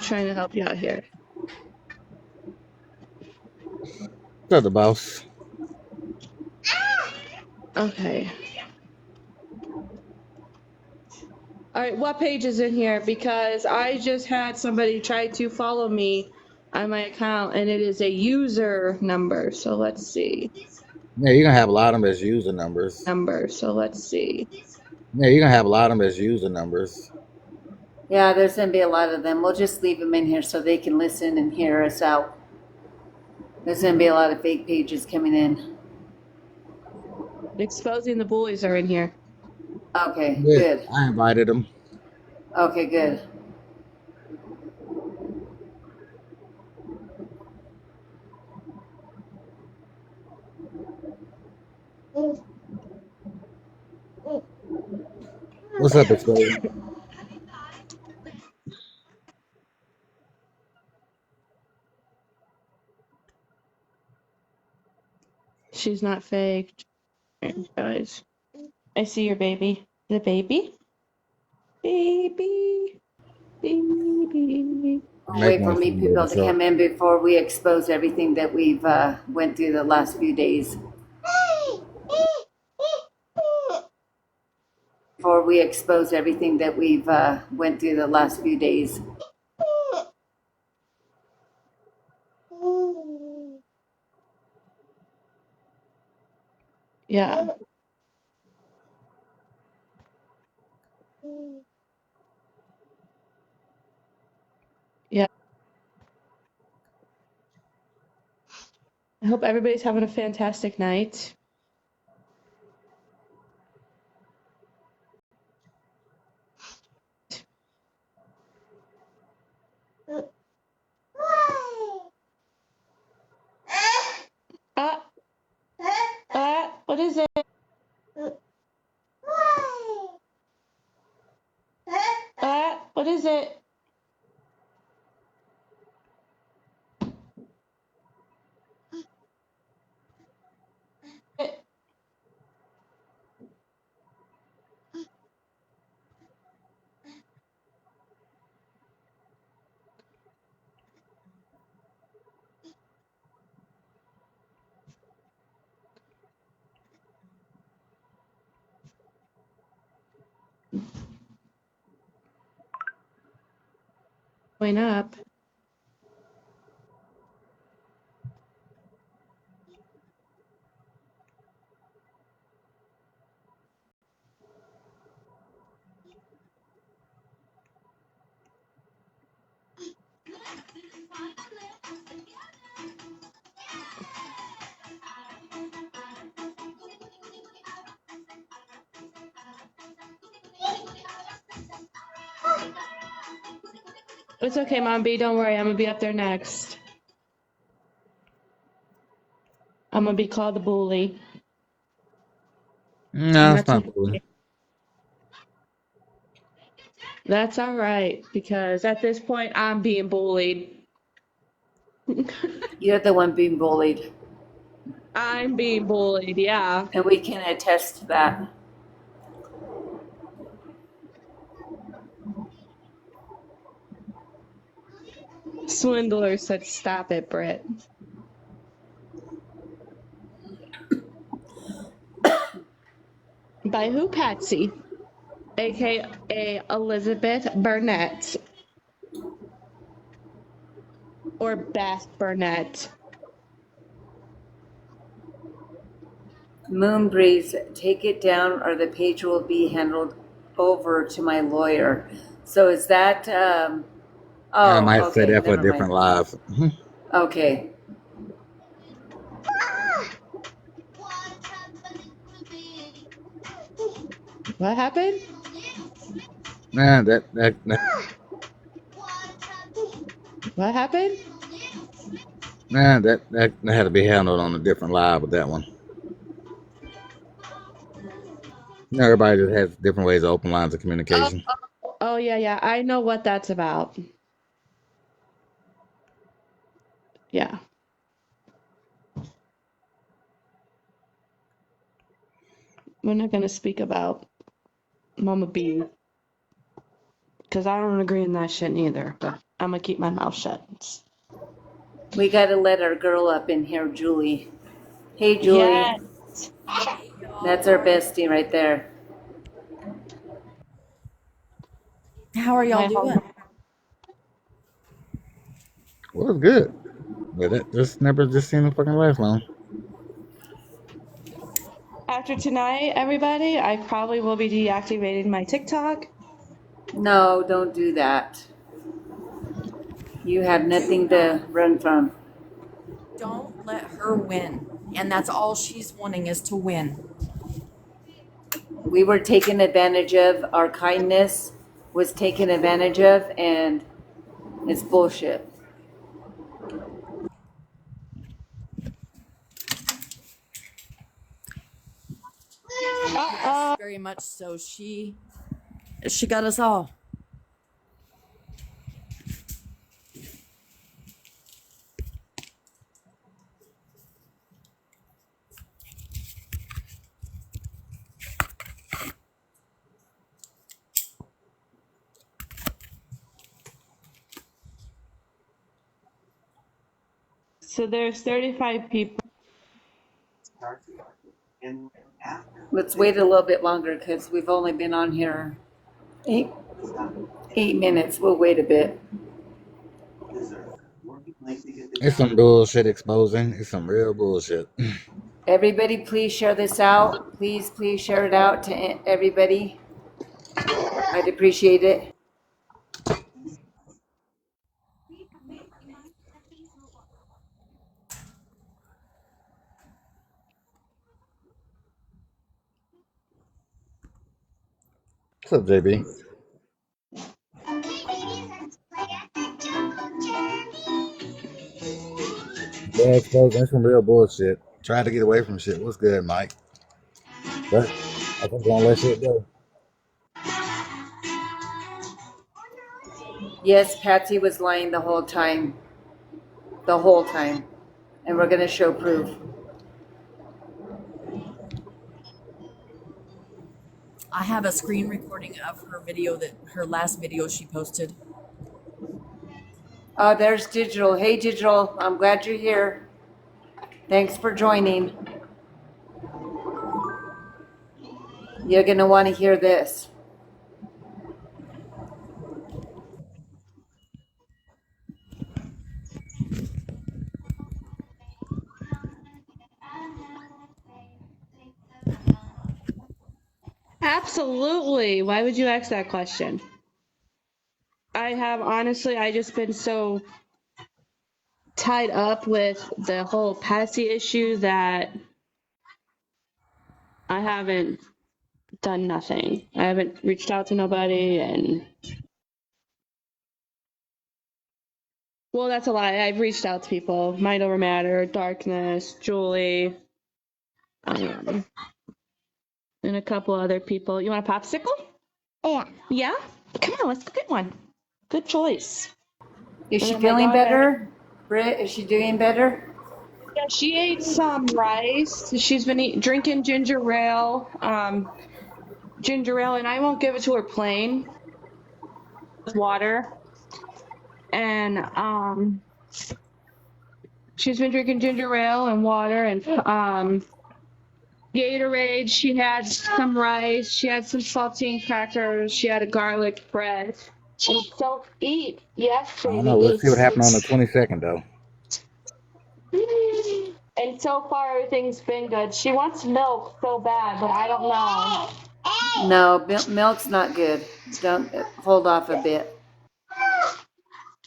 trying to help you out here. To the boss. Okay. All right, what page is in here? Because I just had somebody try to follow me on my account, and it is a user number. So let's see. Yeah, you're gonna have a lot of them as user numbers. So let's see. Yeah, you're gonna have a lot of them as user numbers. Yeah, there's going to be a lot of them. We'll just leave them in here so they can listen and hear us out. There's going to be a lot of fake pages coming in. Exposing the bullies are in here. Okay, Yeah, good. I invited them. Okay, good. What's up, Exposure? She's not fake, guys. I see your baby. The baby? Baby. Baby. We'll Make wait for one me from the people to truck. come in before we expose everything that we've went through the last few days. Before we expose everything that we've went through the last few days. Yeah. Yeah. I hope everybody's having a fantastic night. Ah, what is it? What is it? Going up. It's okay, Mom B. Don't worry. I'm gonna be up there next. I'm gonna be called the bully. No, it's That's not okay. cool. That's all right because at this point I'm being bullied. You're the one being bullied, I'm being bullied. Yeah. and we can attest to that. Swindler said, "Stop it, Britt." By who? Patsy, aka Elizabeth Burnett or Beth Burnett. Moonbreeze, take it down or the page will be handled over to my lawyer. So is that, I might oh, say okay, that for a never mind. different live. Okay. What happened? Nah, that What happened? nah, that had to be handled on a different live with that one. You know, everybody just has different ways of open lines of Oh, communication. oh yeah, yeah. I know what that's about. Yeah. We're not gonna speak about Mama B because I don't agree in that shit neither. But I'm gonna keep my mouth shut. We got to let our girl up in here, Julie. Hey, Julie. Yeah. That's our bestie right there. How are y'all My doing? home. Well, it's good. But that just never just seemed to fucking last long. After tonight, everybody, I probably will be deactivating my TikTok. No, don't do that. You have nothing to run from. Don't let her win. And that's all she's wanting is to win. We were taken advantage of. Our kindness was taken advantage of, and it's bullshit. Yes, very much so. She got us all. So there's 35 people. Let's wait a little bit longer because we've only been on here 8 minutes. We'll wait a bit. It's some bullshit exposing. It's some real bullshit. Everybody, please share this out. Please share it out to everybody. I'd appreciate it. What's up, JB? Yeah, exposing. That's some real bullshit. Trying to get away from shit. What's good, Mike? But I think I'm gonna let shit go. Yes, Patsy was lying the whole time. The whole time. And we're going to show proof. I have a screen recording of her last video she posted. Oh, there's Digital. Hey, Digital. I'm glad you're here. Thanks for joining. You're going to want to hear this. Absolutely. Why would you ask that question? I just been so tied up with the whole Patsy issue that I haven't done nothing. I haven't reached out to nobody, and well, that's a lie. I've reached out to people. Mind Over Matter, Darkness, Julie, and a couple other people. You want a popsicle? Yeah. Yeah? Come on, let's go get one. Good choice. Is she And then my feeling daughter- better? Britt, is she doing better? Yeah, she ate some rice. She's been drinking ginger ale, and I won't give it to her plain with water. And she's been drinking ginger ale and water and Gatorade. She had some rice. She had some saltine crackers. She had a garlic bread. And so eat. Yes, I don't baby. know. Let's Eat. see what happened on the 22nd, though. And so far, everything's been good. She wants milk so bad, but I don't know. No, milk's not good. Don't hold off a bit.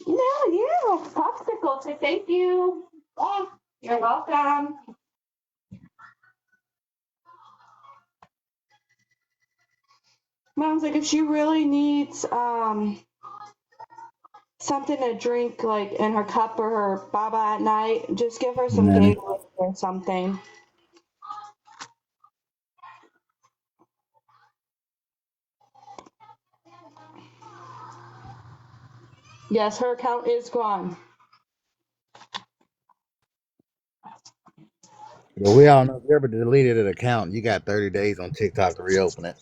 No, yeah, popsicle. Say thank you. Oh, you're welcome. Mom's like, if she really needs something to drink, like in her cup or her baba at night, just give her some Nanny. Gatorade or something. Yes, her account is gone. But we all know if you ever deleted an account, you got 30 days on TikTok to reopen it.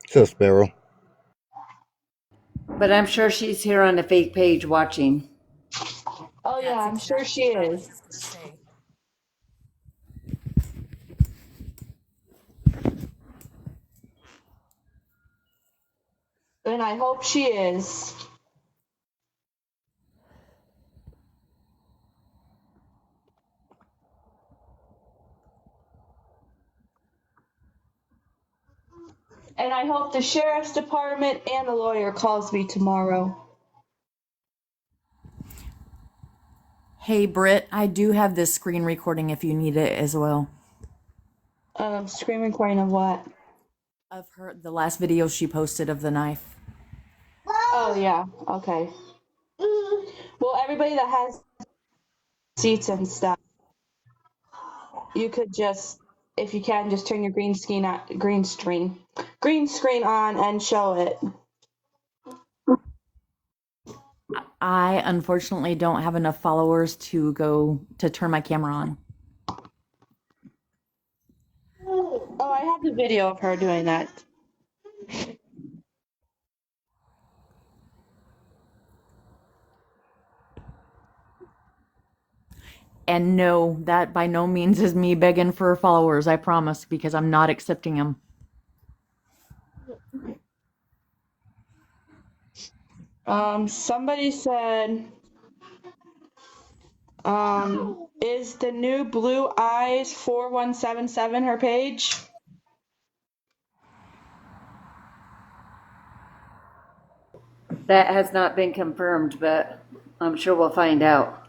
So, Sparrow. But I'm sure she's here on the fake page watching. Oh yeah, I'm sure she exactly what I was is. just gonna say. And I hope she is. And I hope the sheriff's department and the lawyer calls me tomorrow. Hey, Britt, I do have this screen recording if you need it as well. Screen recording of what? Of the last video she posted of the knife. Oh yeah, okay. Well, everybody that has seats and stuff, you could just, if you can, just turn your green screen on and show it. I unfortunately don't have enough followers to go to turn my camera on. Oh, I have the video of her doing that. And no, that by no means is me begging for followers, I promise, because I'm not accepting them. Somebody said, is the new Blue Eyes 4177 her page? That has not been confirmed, but I'm sure we'll find out.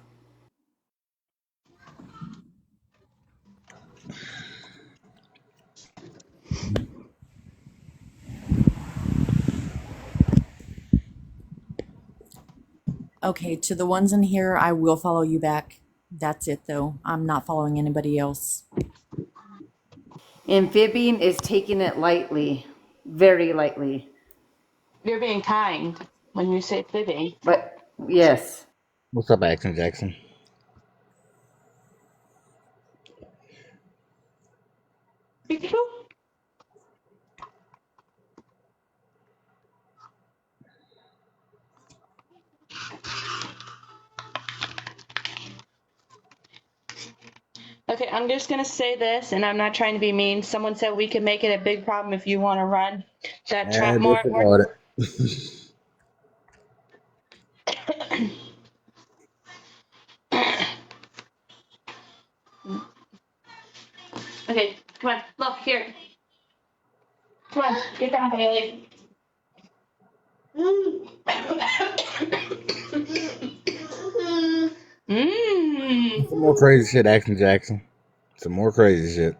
Okay, to the ones in here, I will follow you back. That's it, though. I'm not following anybody else. Amphibian is taking it lightly, very lightly. You're being kind when you say fibbing. But yes, What's up, Action Jackson? Okay, I'm just gonna say this, and I'm not trying to be mean. Someone said we could make it a big problem if you want to run that trap more. Disregard it. Okay, come on, look here. Come on, get down, Haley. Mmm. Some more crazy shit, Action Jackson. Some more crazy shit.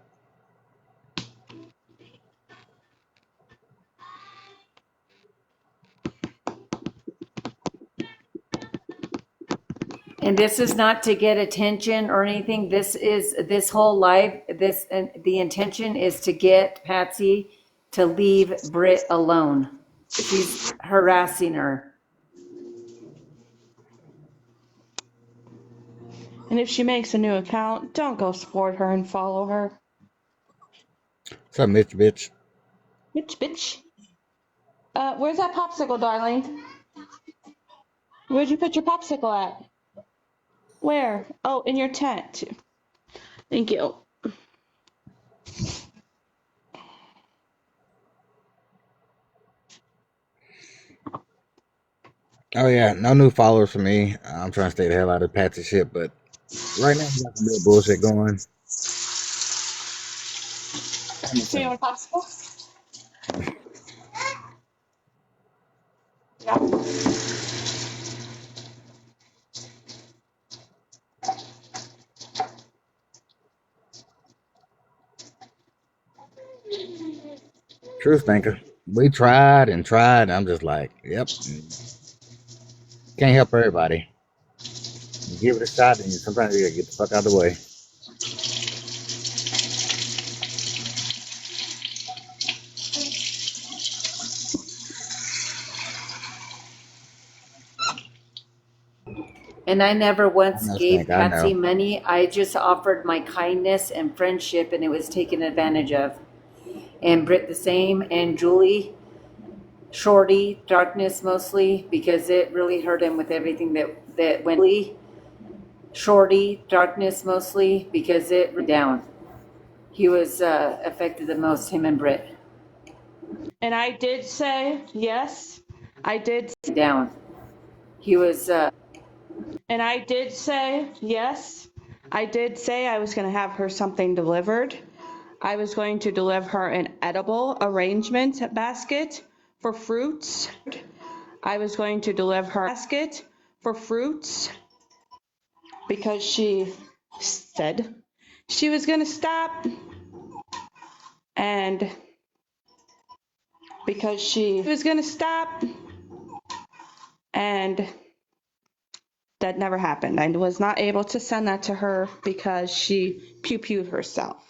and this is not to get attention or anything. This whole live. And the intention is to get Patsy to leave Britt alone. She's harassing her. And if she makes a new account, don't go support her and follow her. What's up, Mitch, bitch? Bitch. Where's that popsicle, darling? Where'd you put your popsicle at? Where? Oh, in your tent. Thank you. Oh yeah, no new followers for me. I'm trying to stay the hell out of Patsy shit, but right now we got some real bullshit going. So you want a popsicle? Yeah. Truth thinker. We tried and tried. And I'm just like, yep. Can't help everybody. You give it a shot, and sometimes you gotta get the fuck out of the way. And I never once I gave think I Patsy know. money. I just offered my kindness and friendship, and it was taken advantage of. And Britt the same, and Julie. Shorty, darkness mostly, because it really hurt him with everything that went. Shorty, darkness mostly, because it down. He was affected the most, him and Britt. And I did say yes. I did. Down. He was. And I did say yes. I did say I was going to have her something delivered. I was going to deliver her an edible arrangement basket for fruits. I was going to deliver her a basket for fruits because she said she was going to stop, and because she was going to stop, and that never happened. I was not able to send that to her because she pew-pewed herself.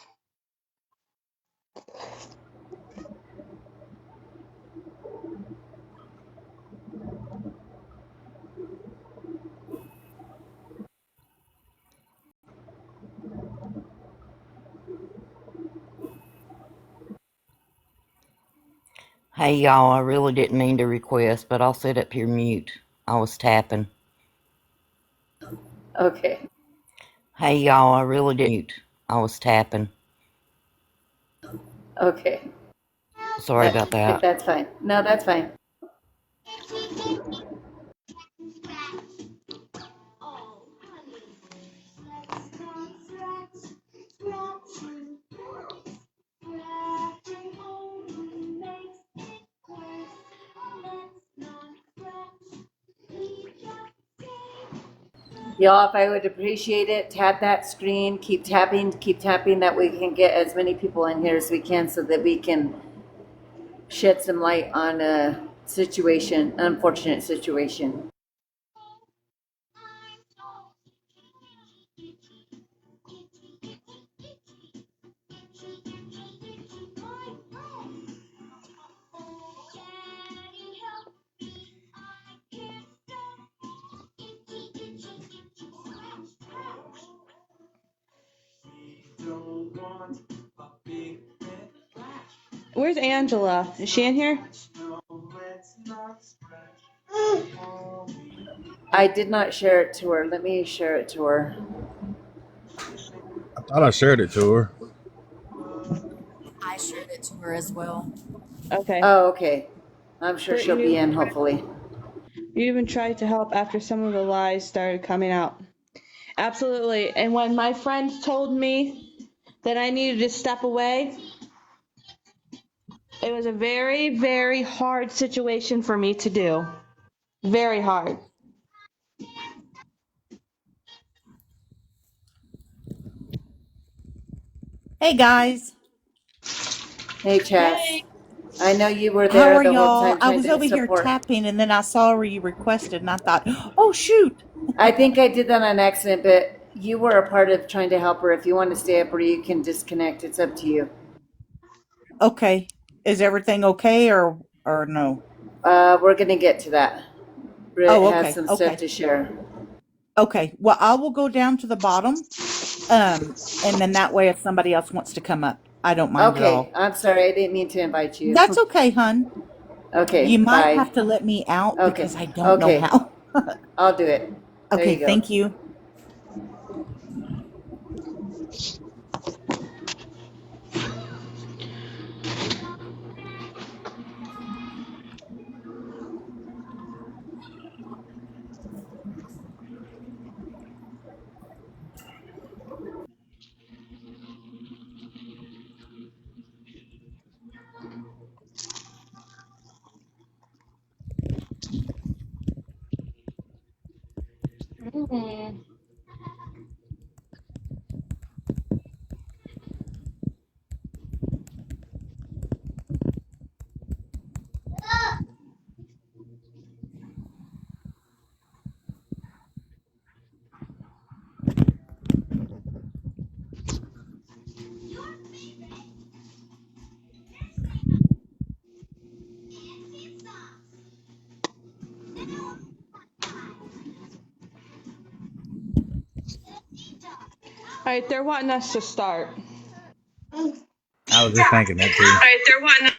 Hey y'all, I really didn't mean to request, but I'll sit up here mute. I was tapping. Okay. Hey y'all, I really didn't mute. I was tapping. Okay. Sorry about that. That's fine. No, that's fine. Y'all, if I would appreciate it, tap that screen, keep tapping, that we can get as many people in here as we can so that we can shed some light on a situation, unfortunate situation. Where's Angela? Is she in here? I did not share it to her. Let me share it to her. I thought I shared it to her. I shared it to her as well. Okay. Oh, okay. I'm sure Britt, she'll be in, hopefully. You even tried to help after some of the lies started coming out. Absolutely. And when my friends told me that I needed to step away, it was a very, very hard situation for me to do. Very hard. Hey guys, Hey, Chas. Hey. I know you were how there are the whole y'all? time I trying was to over here support. tapping and then I saw where you requested and I thought, oh shoot. I think I did that on accident, but you were a part of trying to help her. If you want to stay up or you can disconnect, it's up to you. Okay. Is everything okay or no? We're going to get to that. Britt Oh, has okay. some stuff Okay. to share. Okay. Well, I will go down to the bottom. And then that way if somebody else wants to come up, I don't mind at Okay, all. I'm sorry. I didn't mean to invite you. That's okay, hun. Okay, You might bye. have to let me out Okay, because I don't know okay. how. I'll do it. There Okay, you go. thank you. All right, they're wanting us to start. I was just thinking that too. All right, they're wanting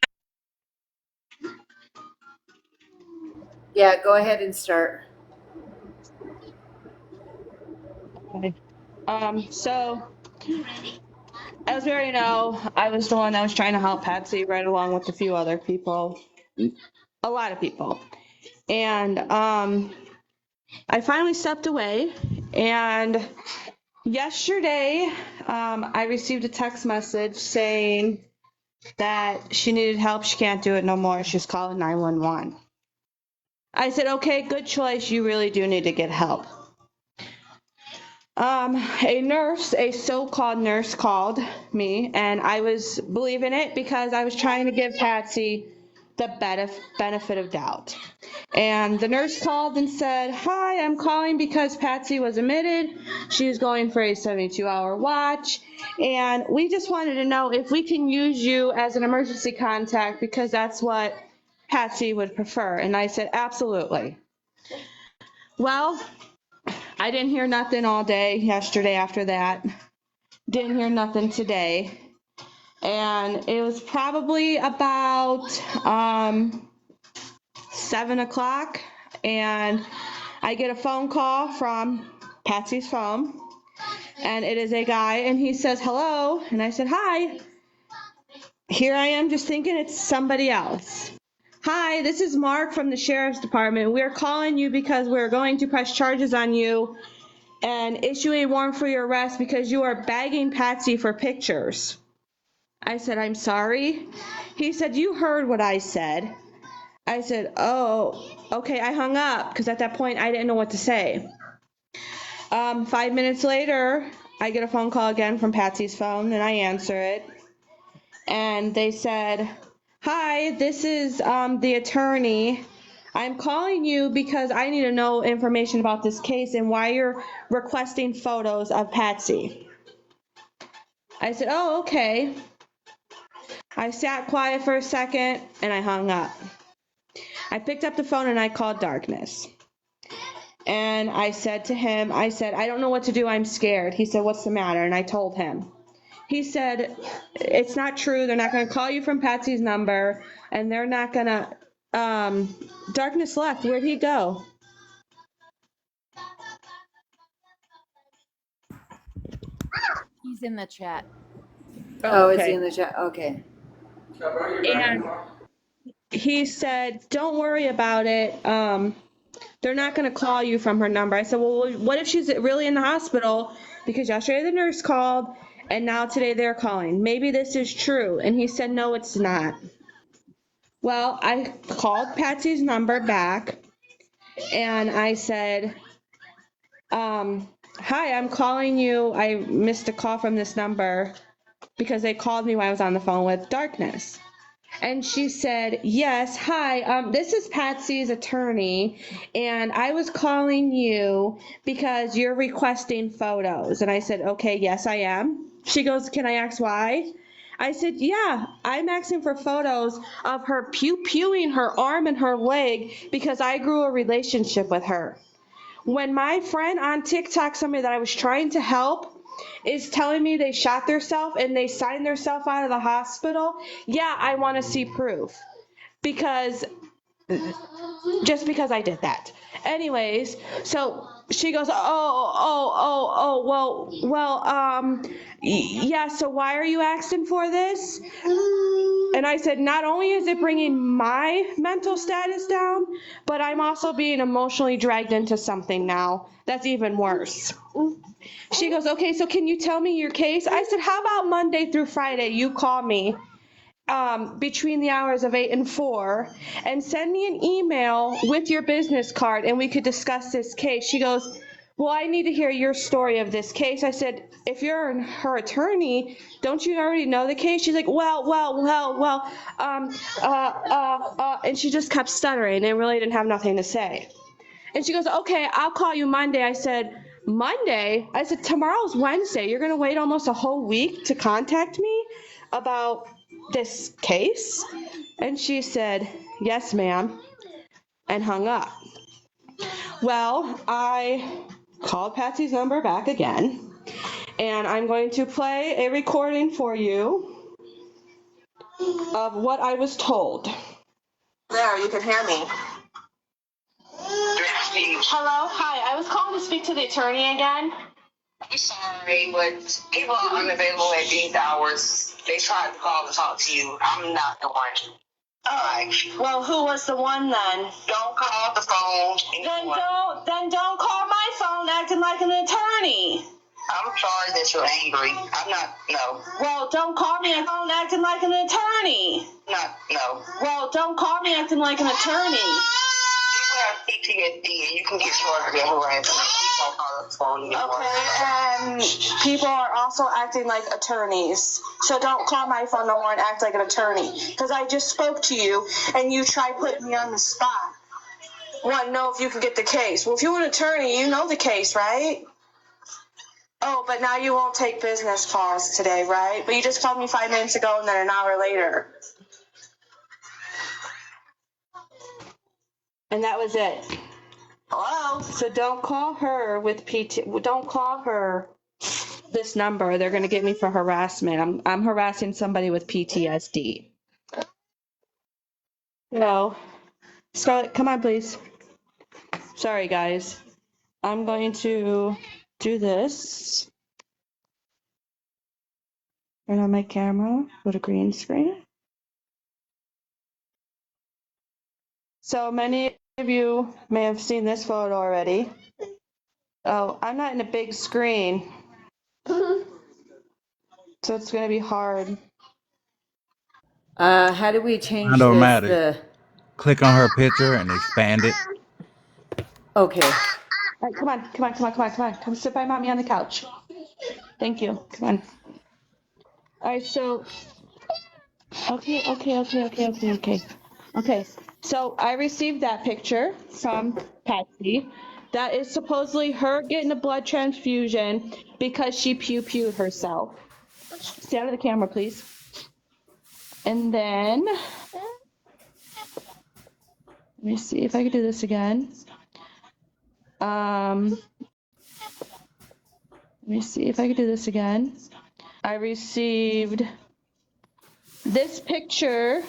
Yeah, go ahead and start. Okay. So as we already know, I was the one that was trying to help Patsy right along with a few other people, a lot of people. And I finally stepped away, and yesterday I received a text message saying that she needed help. She can't do it no more. She's calling 911. I said, okay, good choice. You really do need to get help. A nurse, a so-called nurse, called me, and I was believing it because I was trying to give Patsy the benefit of doubt. And the nurse called and said, hi, I'm calling because Patsy was admitted. She was going for a 72-hour watch, and we just wanted to know if we can use you as an emergency contact because that's what Patsy would prefer. And I said, absolutely. Well, I didn't hear nothing all day yesterday after that. Didn't hear nothing today. And it was probably about 7 o'clock, and I get a phone call from Patsy's phone, and it is a guy, and he says, hello, and I said, hi. Here I am just thinking it's somebody else. Hi, this is Mark from the Sheriff's Department. We're calling you because we're going to press charges on you and issue a warrant for your arrest because you are begging Patsy for pictures. I said, I'm sorry. He said, you heard what I said. I said, oh, okay. I hung up because at that point I didn't know what to say. 5 minutes later, I get a phone call again from Patsy's phone, and I answer it. And they said, hi, this is the attorney. I'm calling you because I need to know information about this case and why you're requesting photos of Patsy. I said, oh, okay. I sat quiet for a second and I hung up. I picked up the phone and I called Darkness. And I said to him, I said, I don't know what to do. I'm scared. He said, what's the matter? And I told him. He said, it's not true. They're not going to call you from Patsy's number, and they're not going to. Darkness left. Where'd he go? He's in the chat. Oh, is he Okay. in the chat? Okay. And he said, don't worry about it. They're not going to call you from her number. I said, well, what if she's really in the hospital? Because yesterday the nurse called, and now today they're calling. Maybe this is true. And he said, no, it's not. Well, I called Patsy's number back, and I said, hi, I'm calling you. I missed a call from this number because they called me while I was on the phone with Darkness. And she said, yes, hi, this is Patsy's attorney, and I was calling you because you're requesting photos. And I said, okay, yes, I am. She goes, can I ask why? I said, yeah, I'm asking for photos of her pew-pewing her arm and her leg because I grew a relationship with her. When my friend on TikTok, somebody that I was trying to help, is telling me they shot themselves and they signed themselves out of the hospital, yeah, I want to see proof. Because just because I did that. Anyways, so she goes, yeah, so why are you asking for this? And I said, not only is it bringing my mental status down, but I'm also being emotionally dragged into something now that's even worse. She goes, okay, so can you tell me your case? I said, how about Monday through Friday you call me between the hours of 8 and 4 and send me an email with your business card and we could discuss this case. She goes, well, I need to hear your story of this case. I said, if you're her attorney, don't you already know the case? She's like, and she just kept stuttering and really didn't have nothing to say. And she goes, okay, I'll call you Monday. I said, Monday? I said, tomorrow's Wednesday. You're going to wait almost a whole week to contact me about this case? And she said, yes, ma'am, and hung up. Well, I called Patsy's number back again, and I'm going to play a recording for you of what I was told. There, you can hear me. you. Hello, hi. I was calling to speak to the attorney again. I'm sorry, but people are unavailable at these hours. They tried to call to talk to you. I'm not the one. Alright. Well, who was the one then? Don't call the phone anymore. Then don't call my phone acting like an attorney. I'm sorry that you're angry. I'm not, no. Well, don't call me on the phone acting like an attorney. Not, no. Well, don't call me acting like an attorney. You have PTSD and you can get charged with harassment. Please don't call the phone anymore. Okay, and people are also acting like attorneys. So don't call my phone no more and act like an attorney. Because I just spoke to you and you tried putting me on the spot. Want to know if you can get the case. Well, if you're an attorney, you know the case, right? Oh, but now you won't take business calls today, right? But you just called me 5 minutes ago and then an hour later. And that was it. Hello? So don't call her with don't call her this number. They're going to get me for harassment. I'm harassing somebody with PTSD. No. Scarlett, come on, please. Sorry, guys. I'm going to do this. Turn on my camera. Go to green screen. So many of you may have seen this photo already. Oh, I'm not in a big screen. So it's going to be hard. How do we change It don't this? matter. Click on her picture and expand it. Okay. All right, come on. Come sit by mommy on the couch. Thank you. Come on. All right, so, okay. Okay, so I received that picture from Patsy. That is supposedly her getting a blood transfusion because she pew-pewed herself. Stay out of the camera, please. And then, let me see if I can do this again. Let me see if I can do this again. I received this picture.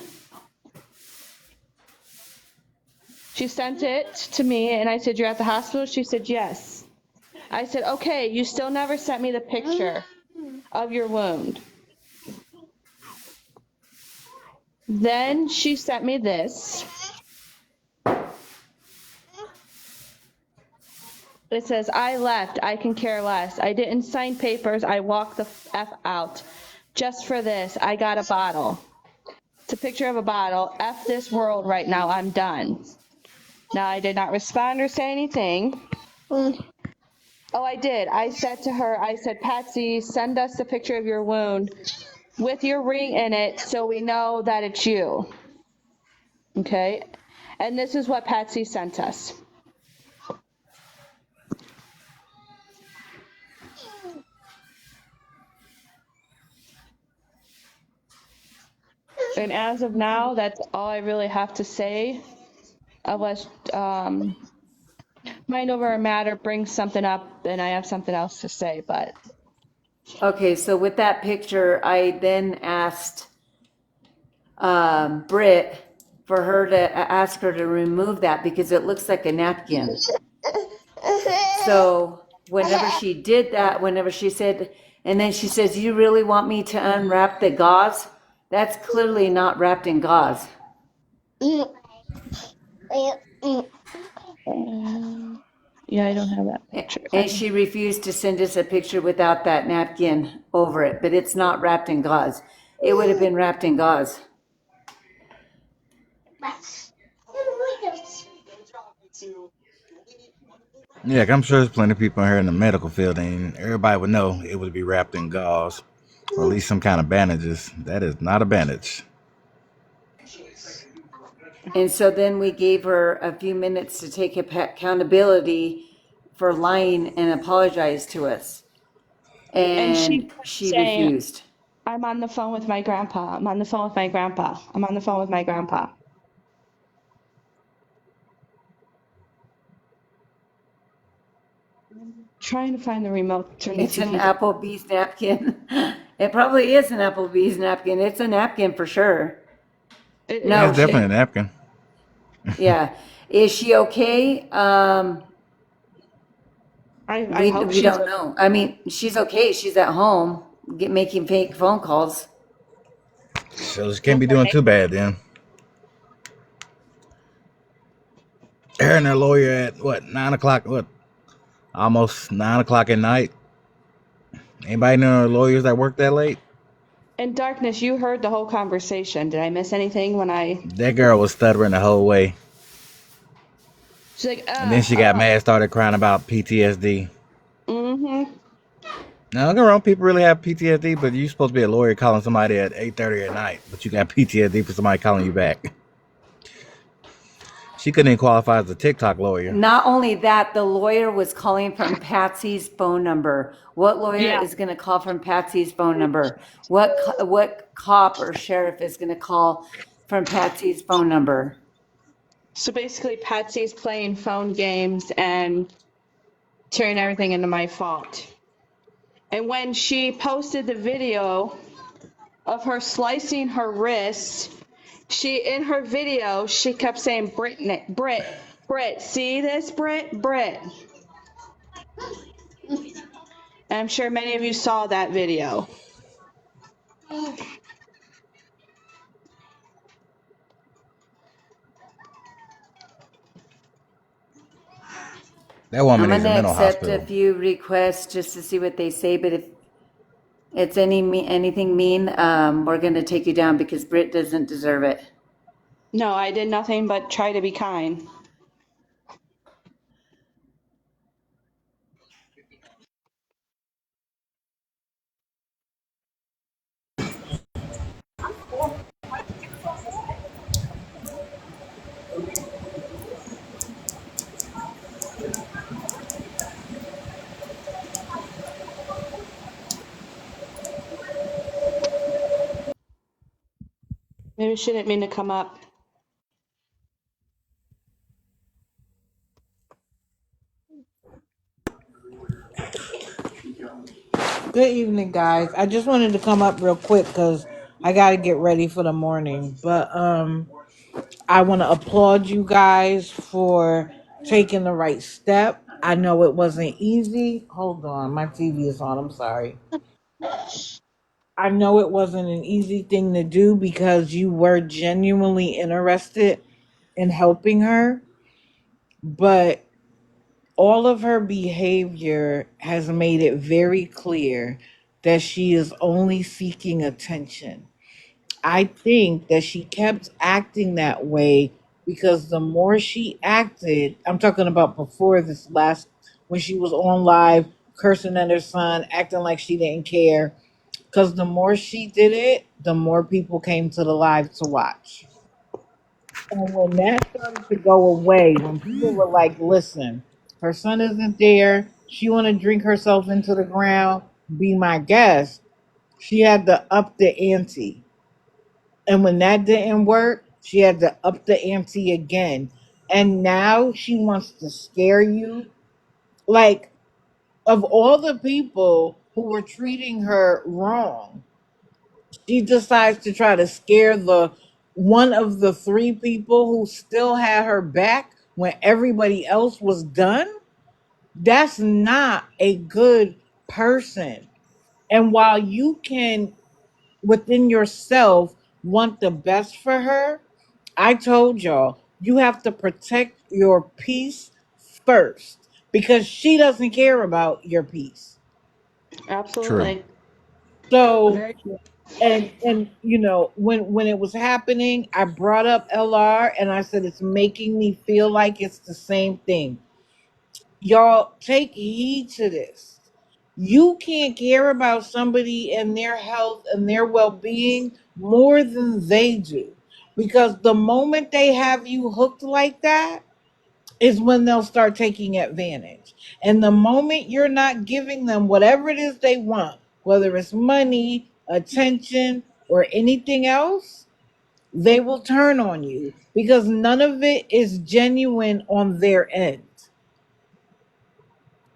She sent it to me and I said, "You're at the hospital?" She said, "Yes." I said, "Okay, you still never sent me the picture of your wound." Then she sent me this. It says, "I left. I can care less. I didn't sign papers. I walked the F out. Just for this, I got a bottle." It's a picture of a bottle. F this world right now. I'm done. Now, I did not respond or say anything. Oh, I did. I said to her, I said, "Patsy, send us the picture of your wound with your ring in it so we know that it's you." Okay? And this is what Patsy sent us. And as of now, that's all I really have to say, unless Mind Over Matter brings something up and I have something else to say, but. Okay, so with that picture, I then asked Britt for her to ask her to remove that because it looks like a napkin. So whenever she did that, whenever she said, and then she says, "You really want me to unwrap the gauze?" That's clearly not wrapped in gauze. Yeah, I don't have that picture. And she refused to send us a picture without that napkin over it, but it's not wrapped in gauze. It would have been wrapped in gauze. Yeah, 'cause I'm sure there's plenty of people here in the medical field, and everybody would know it would be wrapped in gauze or at least some kind of bandages. That is not a bandage. And so then we gave her a few minutes to take accountability for lying and apologize to us. And she saying, refused. "I'm on the phone with my grandpa. I'm on the phone with my grandpa. I'm on the phone with my grandpa." Trying to find the remote. It's an Applebee's napkin. It probably is an Applebee's napkin. It's a napkin for sure. Yeah, it's definitely a napkin. Yeah. Is she okay? I hope We she's don't okay. know. I mean, she's okay. She's at home making fake phone calls. So she can't be doing too bad then. Her and her lawyer at what, 9 o'clock? What, almost 9 o'clock at night? Anybody know lawyers that work that late? In Darkness, you heard the whole conversation. Did I miss anything when I? That girl was stuttering the whole way. She's like, And then she got mad, started crying about PTSD. mm-hmm. Now, don't get me wrong, people really have PTSD, but you're supposed to be a lawyer calling somebody at 8:30 at night, but you got PTSD for somebody calling you back. She couldn't even qualify as a TikTok lawyer. Not only that, the lawyer was calling from Patsy's phone number. What lawyer Yeah. is going to call from Patsy's phone number? What cop or sheriff is going to call from Patsy's phone number? So basically, Patsy's playing phone games and turning everything into my fault. And when she posted the video of her slicing her wrist, in her video, she kept saying, Brit, see this, Brit? And I'm sure many of you saw that video. That woman I'm is going a to mental accept hospital. a few requests just to see what they say, but if it's anything mean, we're going to take you down because Britt doesn't deserve it. No, I did nothing but try to be kind. Maybe she didn't mean to come up. Good evening, guys. I just wanted to come up real quick because I got to get ready for the morning. But I want to applaud you guys for taking the right step. I know it wasn't easy. Hold on, my TV is on. I'm sorry. I know it wasn't an easy thing to do because you were genuinely interested in helping her, but all of her behavior has made it very clear that she is only seeking attention. I think that she kept acting that way because the more she acted, I'm talking about before this last, when she was on live cursing at her son, acting like she didn't care. Because the more she did it, the more people came to the live to watch. And when that started to go away, when people were like, listen, her son isn't there, she want to drink herself into the ground, be my guest, she had to up the ante. And when that didn't work, she had to up the ante again. And now she wants to scare you. Like, of all the people who were treating her wrong, she decides to try to scare the one of the three people who still had her back when everybody else was done. That's not a good person. And while you can within yourself want the best for her, I told y'all you have to protect your peace first because she doesn't care about your peace. True. Absolutely. So Very true. and you know when it was happening, I brought up LR and I said it's making me feel like it's the same thing. Y'all take heed to this. You can't care about somebody and their health and their well-being more than they do. Because the moment they have you hooked like that is when they'll start taking advantage. And the moment you're not giving them whatever it is they want, whether it's money, attention, or anything else, they will turn on you because none of it is genuine on their end.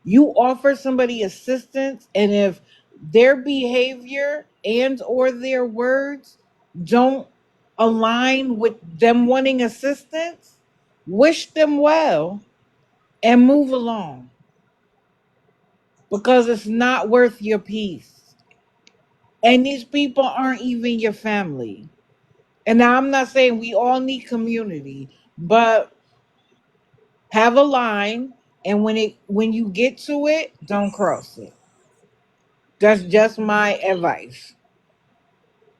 You offer somebody assistance, and if their behavior and or their words don't align with them wanting assistance, wish them well, and move along because it's not worth your peace. And these people aren't even your family. And now I'm not saying we all need community, but have a line, and when you get to it, don't cross it. That's just my advice.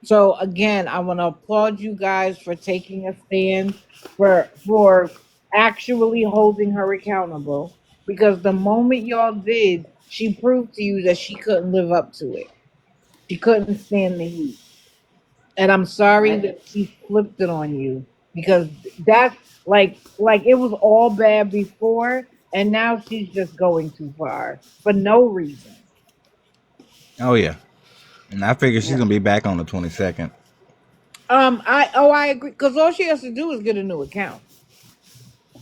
So again, I want to applaud you guys for taking a stand, for actually holding her accountable, because the moment y'all did, she proved to you that she couldn't live up to it. She couldn't stand the heat. And I'm sorry I, that she flipped it on you, because that's like it was all bad before, and now she's just going too far for no reason. Oh yeah, and I figure she's yeah. gonna be back on the 22nd. I agree, because all she has to do is get a new account.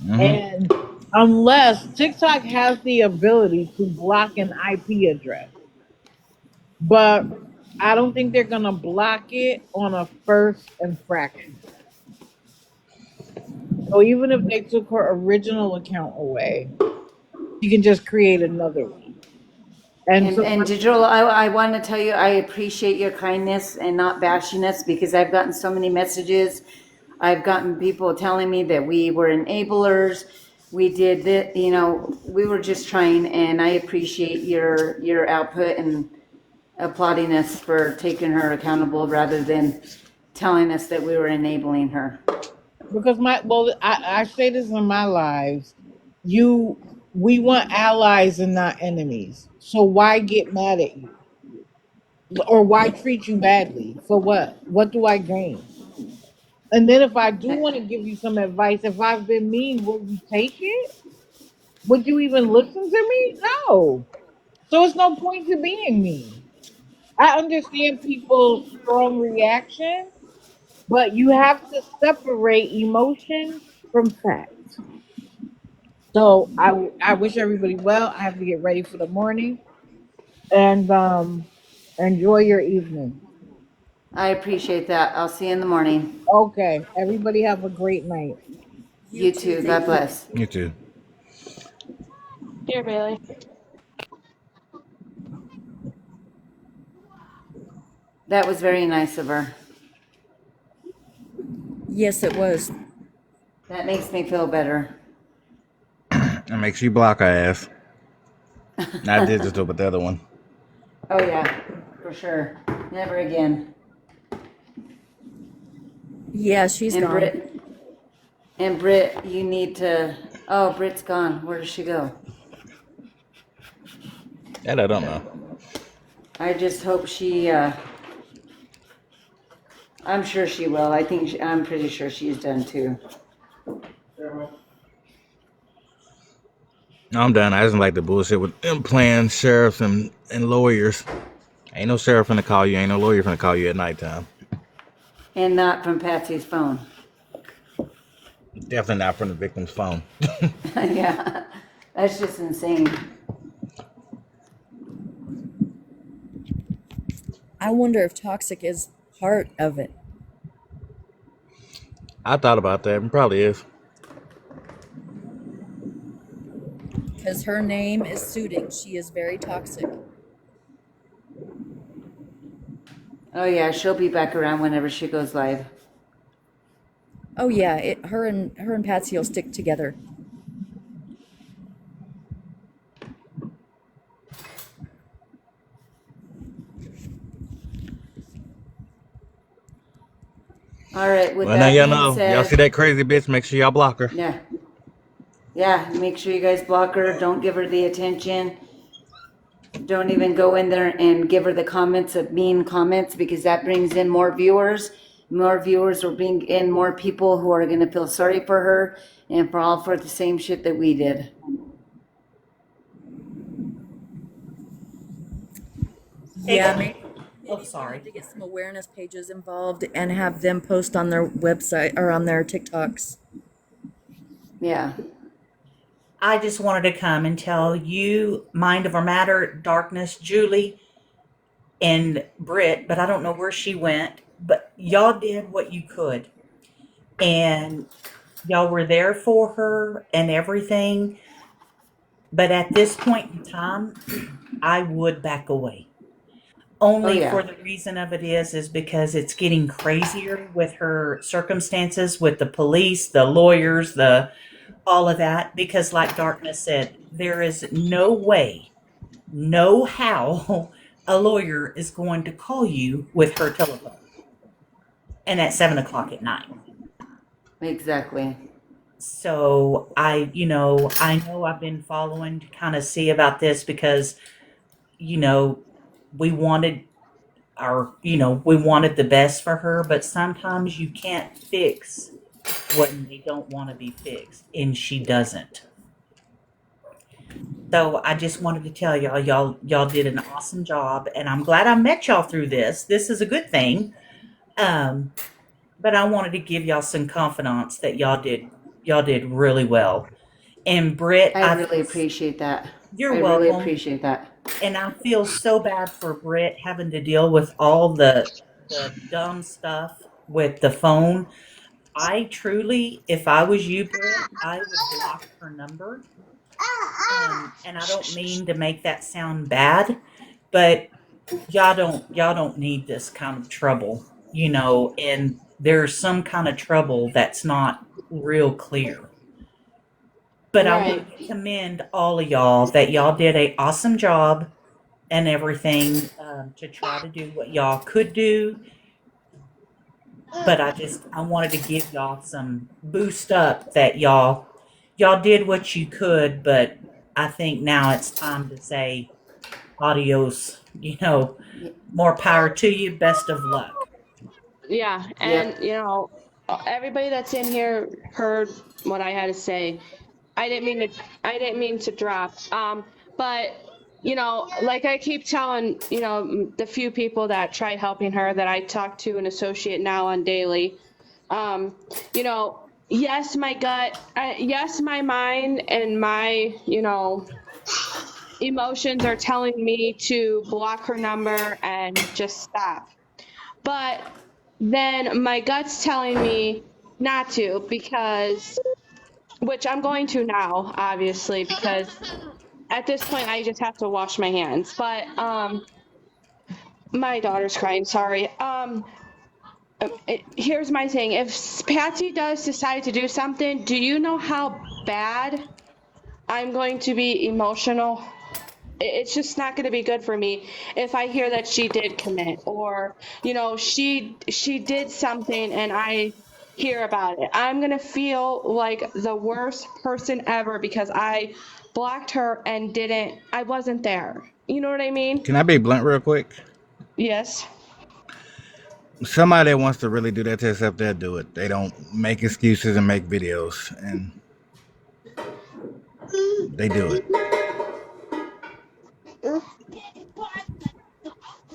Mm-hmm. And unless TikTok has the ability to block an IP address, but I don't think they're gonna block it on a first infraction. So even if they took her original account away, you can just create another one. And so, And Digital, I want to tell you, I appreciate your kindness and not bashing us, because I've gotten so many messages. I've gotten people telling me that we were enablers. We did that, we were just trying, and I appreciate your output and applauding us for taking her accountable rather than telling us that we were enabling her. because I say this in my lives, we want allies and not enemies. So why get mad at you? Or why treat you badly? For what? What do I gain? And then if I do want to give you some advice, if I've been mean, will you take it? Would you even listen to me? No. So it's no point to being mean. I understand people's strong reaction, but you have to separate emotion from fact. So I wish everybody well. I have to get ready for the morning, and enjoy your evening. I appreciate that. I'll see you in the morning. Okay, everybody have a great night. You too. God bless. You too. Here, Bailey. That was very nice of her. Yes, it was. That makes me feel better. That makes you block her ass. Not digital, but the other one. Oh yeah, for sure. Never again. Yeah, she's And gone. Britt, you need to. Oh, Britt's gone. Where does she go? That I don't know. I just hope she. I'm sure she will. I'm pretty sure she's done too. No, I'm done. I just don't like the bullshit with them playing sheriffs and lawyers. Ain't no sheriff finna call you. Ain't no lawyer finna call you at nighttime. And not from Patsy's phone. Definitely not from the victim's phone. Yeah, that's just insane. I wonder if toxic is part of it. I thought about that. It probably is. Because her name is suiting. She is very toxic. Oh yeah, she'll be back around whenever she goes live. Oh yeah, her and Patsy will stick together. All right. With Well, now that y'all being know. said, Y'all see that crazy bitch? Make sure y'all block her. yeah, yeah. Make sure you guys block her. Don't give her the attention. Don't even go in there and give her the comments of mean comments, because that brings in more viewers. More viewers will bring in more people who are going to feel sorry for her and for the same shit that we did. Yeah, maybe Oh, sorry. to get some awareness pages involved and have them post on their website or on their TikToks. Yeah. I just wanted to come and tell you, Mind Over Matter, Darkness, Julie, and Britt, but I don't know where she went. But y'all did what you could. And Y'all were there for her and everything. But at this point in time, I would back away. Oh, Only yeah. for the reason of it is because it's getting crazier with her circumstances, with the police, the lawyers, the all of that. Because, like Darkness said, there is no way, no how a lawyer is going to call you with her telephone, and at 7 o'clock at night. Exactly. So I know I've been following to kind of see about this because we wanted we wanted the best for her, but sometimes you can't fix when they don't want to be fixed, and she doesn't. So I just wanted to tell y'all did an awesome job, and I'm glad I met y'all through this. This is a good thing. But I wanted to give y'all some confidence that y'all did really well. And Britt, I really appreciate that. You're I really welcome. appreciate that. And I feel so bad for Britt having to deal with all the dumb stuff with the phone. I truly, if I was you, Britt, I would block her number. And I don't mean to make that sound bad, but y'all don't need this kind of trouble, and there's some kind of trouble that's not real clear. But I Right. want to commend all of y'all that y'all did an awesome job and everything to try to do what y'all could do. But I wanted to give y'all some boost up that y'all did what you could, but I think now it's time to say adios, more power to you, best of luck. Yeah, and everybody that's in here heard what I had to say. I didn't mean to drop. But like I keep telling, the few people that tried helping her that I talk to and associate now on daily, yes, my gut, yes, my mind and my, emotions are telling me to block her number and just stop. But then my gut's telling me not to which I'm going to now, obviously, because at this point I just have to wash my hands. But my daughter's crying, sorry. Here's my thing. If Patsy does decide to do something, do you know how bad I'm going to be emotional? It's just not going to be good for me if I hear that she did commit, or she did something and I hear about it. I'm going to feel like the worst person ever because I blocked her and I wasn't there. You know what I mean? Can I be blunt real quick? Yes. Somebody that wants to really do that to themselves, they'll do it. They don't make excuses and make videos, and they do it.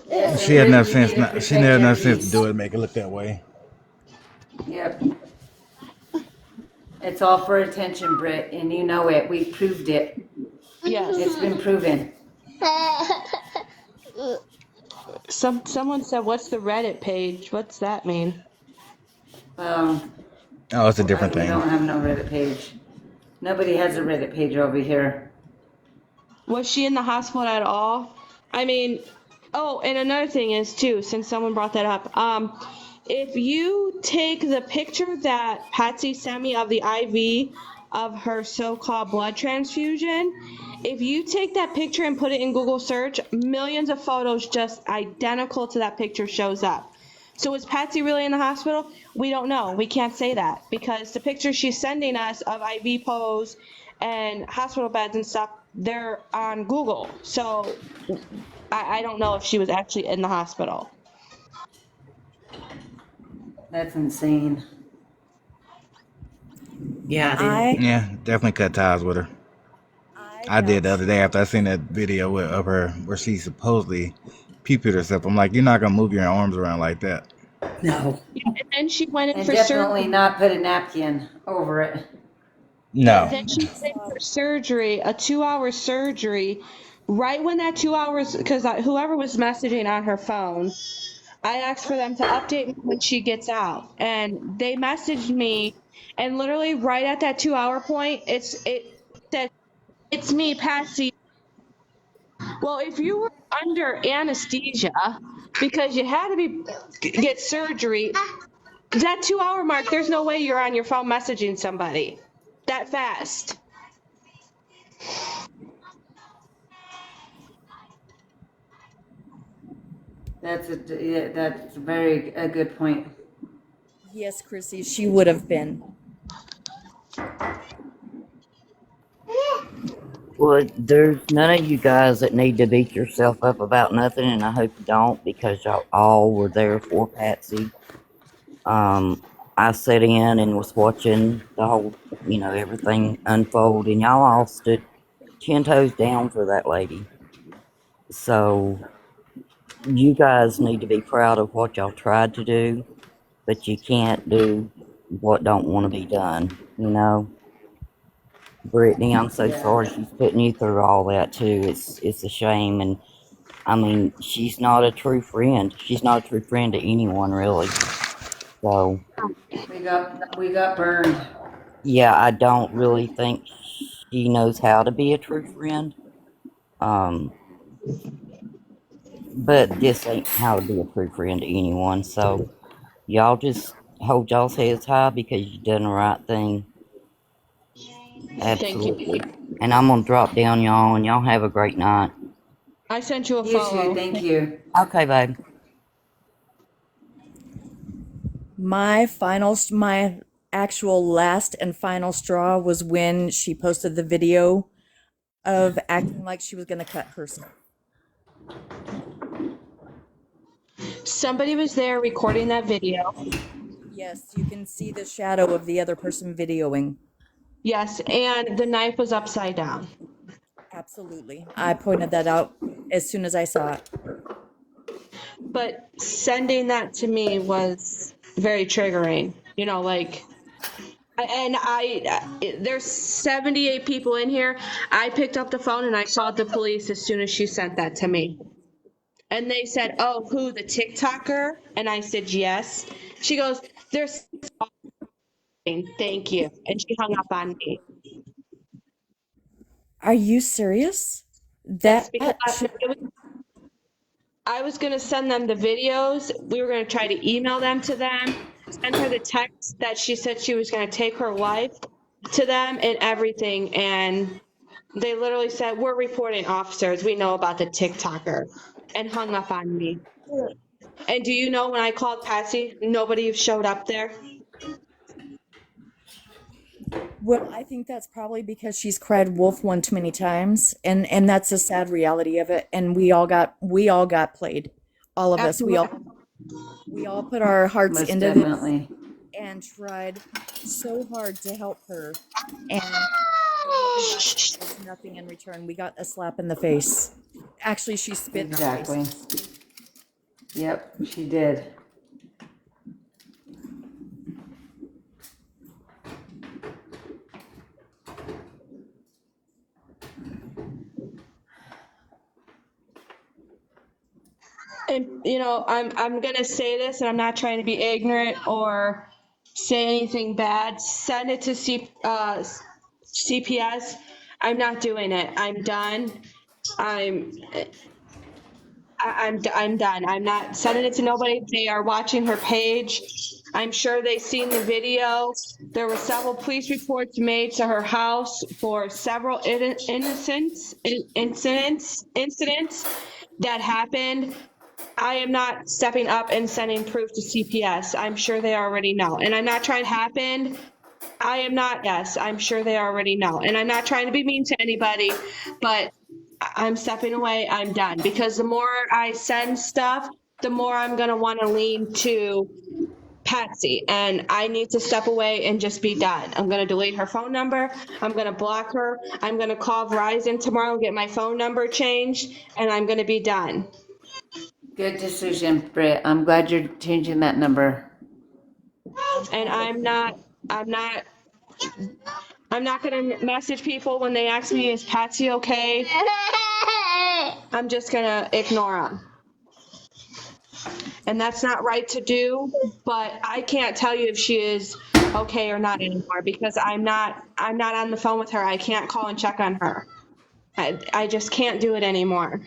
Yes, She had and enough you need sense. to Not, she protect had your enough sense to peace. do it and make it look that way. Yep. It's all for attention, Britt, and you know it. We proved it. Yes. It's been proven. Someone said, "What's the Reddit page?" What's that mean? Oh, it's a different We thing. don't have no Reddit page. Nobody has a Reddit page over here. Was she in the hospital at all? I mean, oh, and another thing is too, since someone brought that up, if you take the picture that Patsy sent me of the IV of her so-called blood transfusion, if you take that picture and put it in Google search, millions of photos just identical to that picture shows up. So is Patsy really in the hospital? We don't know. We can't say that because the pictures she's sending us of IV pose and hospital beds and stuff, they're on Google. So I don't know if she was actually in the hospital. That's insane. Yeah, Yeah, definitely cut ties with her. I did the other day after I seen that video of her where she supposedly pee-peed herself. I'm like, you're not gonna move your arms around like that. no. Yeah, and then she went in And for definitely surgery. not put a napkin over it. No. Then she went in for surgery, a 2-hour surgery. Right when that 2 hours, because whoever was messaging on her phone, I asked for them to update me when she gets out, and they messaged me, and literally right at that 2 hour point, it said, "It's me, Patsy." Well, if you were under anesthesia because you had to get surgery, that 2 hour mark, there's no way you're on your phone messaging somebody that fast. That's a good point. Yes, Chrissy, she would have been. Well, there's none of you guys that need to beat yourself up about nothing, and I hope you don't, because y'all all were there for Patsy. I sat in and was watching the whole, everything unfold, and y'all all stood 10 toes down for that lady. So, you guys need to be proud of what y'all tried to do, but you can't do what don't want to be done, Brittany, I'm so sorry she's putting you through all that too. It's a shame, and I mean, she's not a true friend. She's not a true friend to anyone, really. So, We got burned. yeah, I don't really think she knows how to be a true friend. But this ain't how to be a true friend to anyone. So, y'all just hold y'all's heads high because you done the right thing. Thank you. Absolutely. And I'm gonna drop down, y'all, and y'all have a great night. I sent you a You follow. too. Thank you. Okay, babe. My actual last and final straw was when she posted the video of acting like she was going to cut herself. Somebody was there recording that video. Yes, you can see the shadow of the other person videoing. Yes, and the knife was upside down. Absolutely. I pointed that out as soon as I saw it. But sending that to me was very triggering. There's 78 people in here. I picked up the phone and I saw the police as soon as she sent that to me. And they said, "Oh, who, the TikToker?" And I said, "Yes." She goes, "There's thank you." And she hung up on me. Are you serious? Yes, because I was going to send them the videos. We were going to try to email them to them, send her the text that she said she was going to take her life to them and everything. And they literally said, "We're reporting officers. We know about the TikToker," and hung up on me. And do you know when I called Patsy, nobody showed up there? Well, I think that's probably because she's cried wolf one too many times, and that's a sad reality of it. And we all got played. All of us. We all put our hearts Most into definitely. this and tried so hard to help her, and there's nothing in return. We got a slap in the face. Actually, she spit in our Exactly. face. Yep, she did. And I'm gonna say this, and I'm not trying to be ignorant or say anything bad. Send it to CPS. I'm not doing it. I'm done. I'm done. I'm not sending it to nobody. They are watching her page. I'm sure they've seen the video. There were several police reports made to her house for several incidents that happened. I am not stepping up and sending proof to CPS. I'm sure they already know. And I'm not trying to happen. Yes, I'm sure they already know. And I'm not trying to be mean to anybody, but I'm stepping away. I'm done. Because the more I send stuff, the more I'm going to want to lean to Patsy. And I need to step away and just be done. I'm going to delete her phone number. I'm going to block her. I'm going to call Verizon tomorrow and get my phone number changed. And I'm going to be done. Good decision, Britt. I'm glad you're changing that number. And I'm not going to message people when they ask me, "Is Patsy okay?" I'm just going to ignore them. and that's not right to do, but I can't tell you if she is okay or not anymore because I'm not on the phone with her. I can't call and check on her. I just can't do it anymore.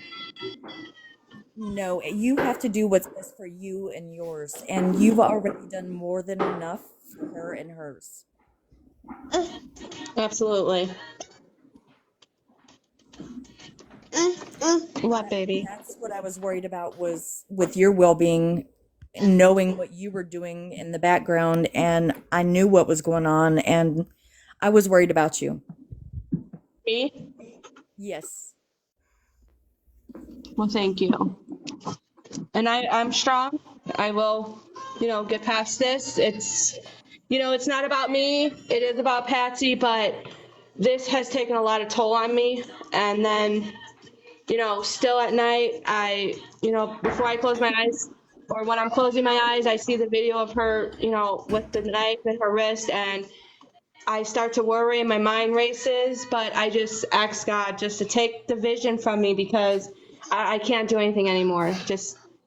No, you have to do what's best for you and yours, and you've already done more than enough for her and hers. Absolutely. What, baby? That's what I was worried about, was with your well-being, knowing what you were doing in the background, and I knew what was going on, and I was worried about you. Me? Yes. Well, thank you. And I'm strong. I will, get past this. It's, it's not about me. It is about Patsy, but this has taken a lot of toll on me. And then, still at night, before I close my eyes or when I'm closing my eyes, I see the video of her, with the knife in her wrist, and I start to worry and my mind races, but I just ask God just to take the vision from me because I can't do anything anymore.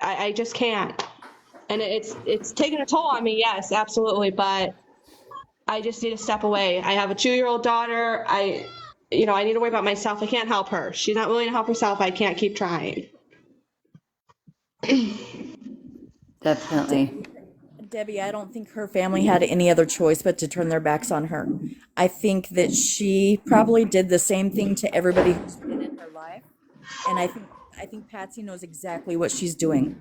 I just can't. And it's taken a toll on me, yes, absolutely, but I just need to step away. I have a 2-year-old daughter. I need to worry about myself. I can't help her. She's not willing to help herself. I can't keep trying. Definitely. Debbie, I don't think her family had any other choice but to turn their backs on her. I think that she probably did the same thing to everybody who's been in her life, and I think Patsy knows exactly what she's doing.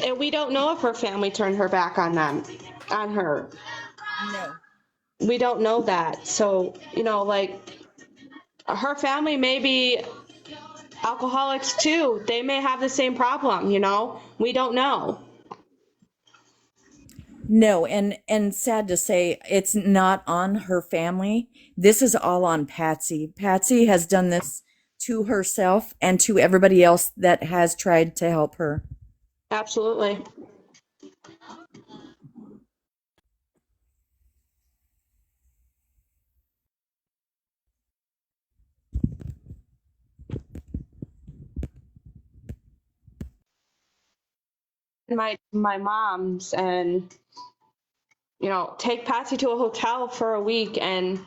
And we don't know if her family turned her back on her. No. We don't know that. So, her family may be alcoholics too. They may have the same problem, we don't know. No, and sad to say, it's not on her family. This is all on Patsy. Patsy has done this to herself and to everybody else that has tried to help her. Absolutely. My mom's and take Patsy to a hotel for a week and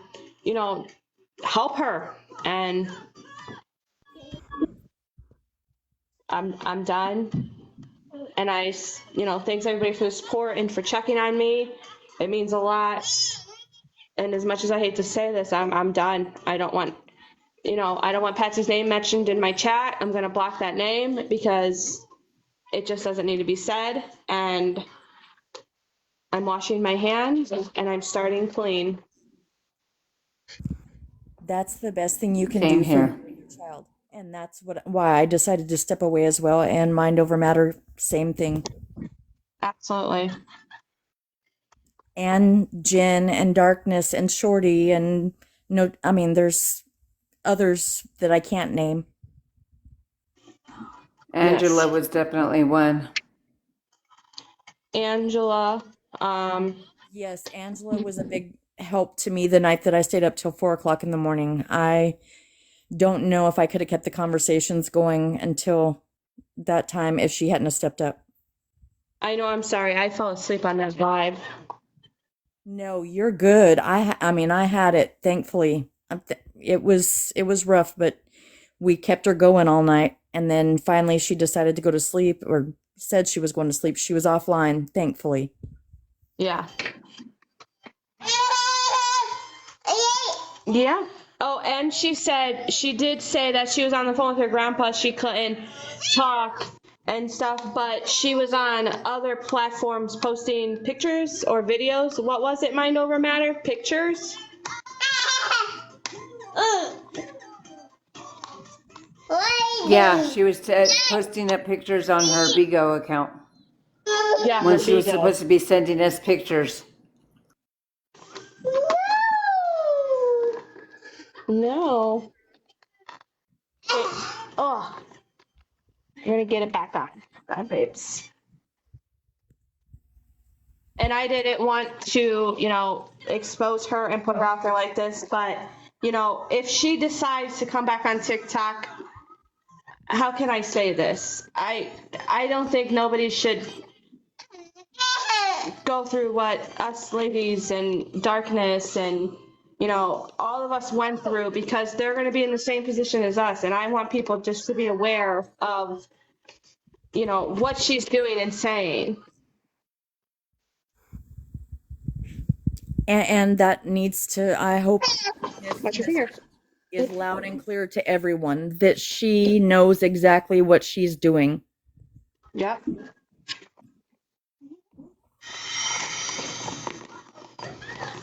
help her, and I'm done. And I thanks everybody for the support and for checking on me. It means a lot. And as much as I hate to say this, I'm done. I don't want Patsy's name mentioned in my chat. I'm gonna block that name because it just doesn't need to be said. And I'm washing my hands and I'm starting clean. That's the best thing you can Same do here. for your child. And that's why I decided to step away as well. And mind over matter, same thing. Absolutely. And Jen and Darkness and Shorty and there's others that I can't name. Angela Yes. was definitely one. Angela. Yes, Angela was a big help to me the night that I stayed up till 4 o'clock in the morning. I don't know if I could have kept the conversations going until that time if she hadn't have stepped up. I know, I'm sorry. I fell asleep on that live. No, you're good. I had it, thankfully. It was rough, but we kept her going all night, and then finally she decided to go to sleep, or said she was going to sleep. She was offline, thankfully. Yeah. Yeah. Oh, and she did say that she was on the phone with her grandpa. She couldn't talk and stuff, but she was on other platforms posting pictures or videos. What was it, Mind Over Matter? Pictures? Yeah, she was posting up pictures on her Bigo account Yeah. when her she was Bigo. supposed to be sending us pictures. No. Okay. Oh. I'm gonna get it back on. God, babes. And I didn't want to, expose her and put her out there like this, but, if she decides to come back on TikTok, how can I say this? I don't think nobody should go through what us ladies and darkness and all of us went through, because they're going to be in the same position as us, and I want people just to be aware of what she's doing and saying. And that needs to, I hope Watch your finger. is loud and clear to everyone that she knows exactly what she's doing. Yep.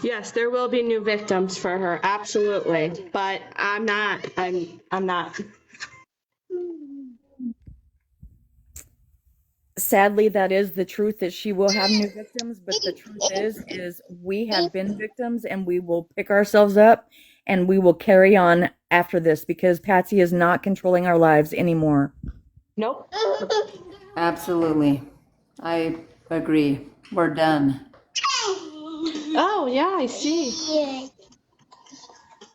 Yes, there will be new victims for her, absolutely. But I'm not. I'm not. Sadly, that is the truth, that she will have new victims, but the truth is we have been victims, and we will pick ourselves up and we will carry on after this, because Patsy is not controlling our lives anymore. Nope. Absolutely. I agree. We're done. Oh yeah, I see.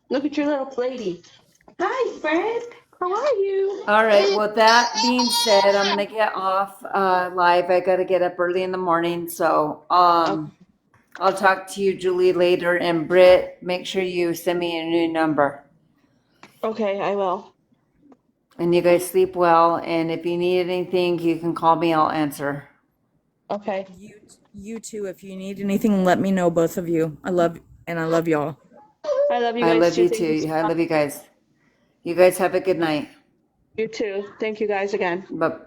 Look at your little lady. Hi, Fred. How are you? All right. Well, that being said, I'm gonna get off live. I gotta get up early in the morning, so I'll talk to you, Julie, later. And Britt, make sure you send me a new number. Okay, I will. And you guys sleep well. And if you need anything, you can call me. I'll answer. Okay. You too, if you need anything, let me know, both of you. I love y'all. I love you I guys love too. you Thank you too. so I much. love you guys. You guys have a good night. You too. Thank you guys again. Bye.